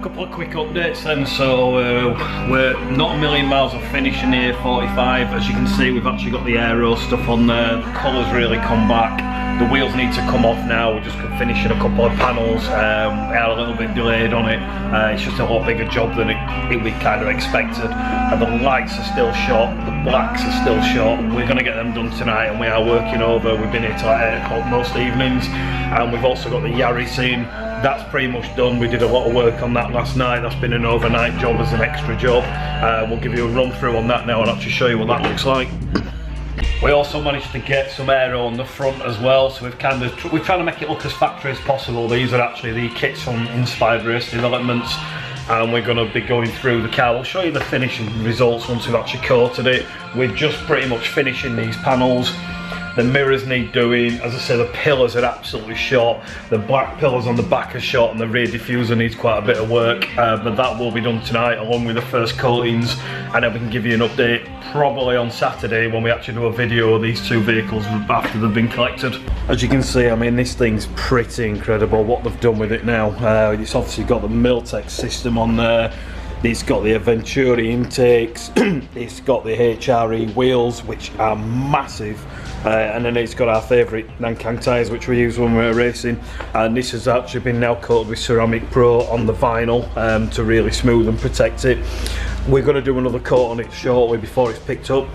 couple of quick updates then. So we're not a million miles off finishing here, 45. As you can see, we've actually got the aero stuff on there. The colour's really come back. The wheels need to come off now. We're just finishing a couple of panels. We are a little bit delayed on it. It's just a lot bigger job than we kind of expected. And the lights are still short, the blacks are still short. We're going to get them done tonight, and we are working over. We've been here till 8 o'clock most evenings. And we've also got the Yaris in. That's pretty much done. We did a lot of work on that last night. That's been an overnight job as an extra job. We'll give you a run through on that now and actually show you what that looks like. We also managed to get some aero on the front as well, so we're trying to make it look as factory as possible. These are actually the kits from Inspired Race Developments, and we're going to be going through the car. We'll show you the finishing results once we've actually coated it. We're just pretty much finishing these panels. The mirrors need doing. As I say, the pillars are absolutely short. The black pillars on the back are short, and the rear diffuser needs quite a bit of work, but that will be done tonight along with the first coatings, and then we can give you an update probably on Saturday when we actually do a video of these two vehicles after they've been collected. As you can see, I mean, this thing's pretty incredible what they've done with it now. It's obviously got the Miltech system on there. It's got the Venturi intakes, it's got the HRE wheels, which are massive, and then it's got our favourite Nankang tyres, which we use when we're racing, and this has actually been now coated with Ceramic Pro on the vinyl to really smooth and protect it. We're going to do another coat on it shortly before it's picked up.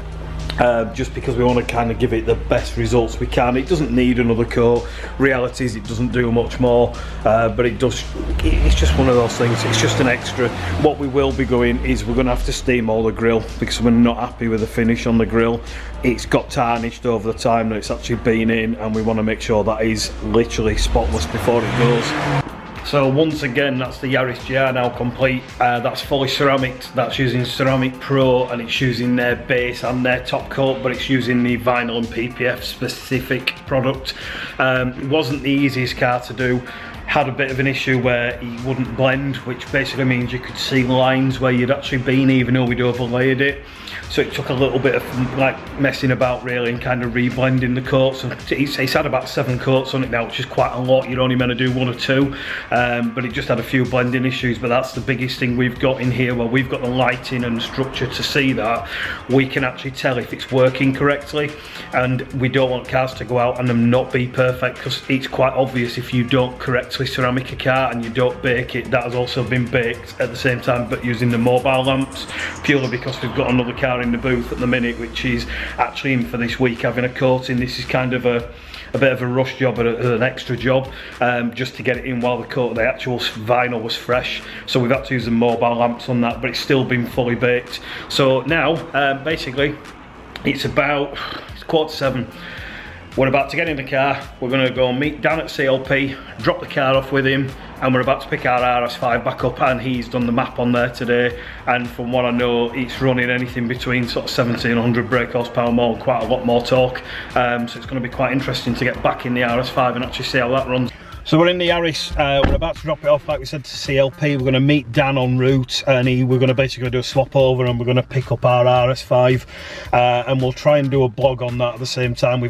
Just because we want to kind of give it the best results we can. It doesn't need another coat. Reality is it doesn't do much more, but it does. It's just one of those things. It's just an extra. What we will be going is we're going to have to steam all the grille because we're not happy with the finish on the grille. It's got tarnished over the time that it's actually been in, and we want to make sure that is literally spotless before it goes. So once again, that's the Yaris GR now complete. That's fully ceramic. That's using Ceramic Pro, and it's using their base and their top coat, but it's using the vinyl and PPF specific product. It wasn't the easiest car to do. Had a bit of an issue where it wouldn't blend, which basically means you could see lines where you'd actually been even though we'd overlaid it. So it took a little bit of like messing about really and kind of reblending the coats. It's had about 7 coats on it now, which is quite a lot. You're only meant to do 1 or 2, but it just had a few blending issues. But that's the biggest thing we've got in here, where we've got the lighting and structure to see that. We can actually tell if it's working correctly, and we don't want cars to go out and them not be perfect, because it's quite obvious if you don't correctly ceramic a car and you don't bake it. That has also been baked at the same time, but using the mobile lamps, purely because we've got another car in the booth at the minute which is actually in for this week having a coating. This is kind of a bit of a rush job, an extra job, just to get it in while the actual vinyl was fresh. So we've had to use the mobile lamps on that, but it's still been fully baked. So now basically it's 7:15. We're about to get in the car. We're going to go and meet Dan at CLP, drop the car off with him, and we're about to pick our RS5 back up, and he's done the map on there today, and from what I know it's running anything between sort of 1700 brake horsepower more, and quite a lot more torque, so it's going to be quite interesting to get back in the RS5 and actually see how that runs. So we're in the Yaris, we're about to drop it off like we said to CLP. We're going to meet Dan en route, and we're going to basically do a swap over, and we're going to pick up our RS5, and we'll try and do a blog on that at the same time. We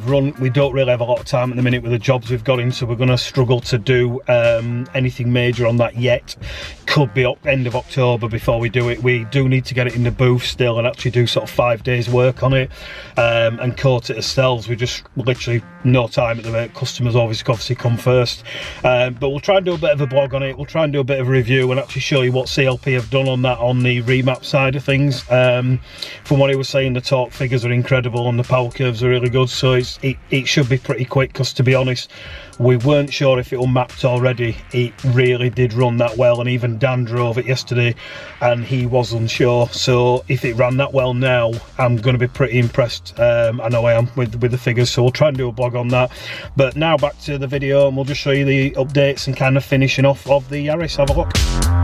don't really have a lot of time at the minute with the jobs we've got in, so we're going to struggle to do anything major on that yet. Could be end of October before we do it. We do need to get it in the booth still and actually do sort of 5 days work on it, and coat it ourselves. We just literally no time at the minute. Customers obviously come first. But we'll try and do a bit of a blog on it. We'll try and do a bit of a review and actually show you what CLP have done on that, on the remap side of things. From what he was saying, the torque figures are incredible and the power curves are really good, so it should be pretty quick, because to be honest, we weren't sure if it was mapped already. It really did run that well, and even Dan drove it yesterday and he was unsure. So if it ran that well now, I'm going to be pretty impressed. I know I am with the figures, so we'll try and do a blog on that. But now back to the video, and we'll just show you the updates and kind of finishing off of the Yaris. Have a look.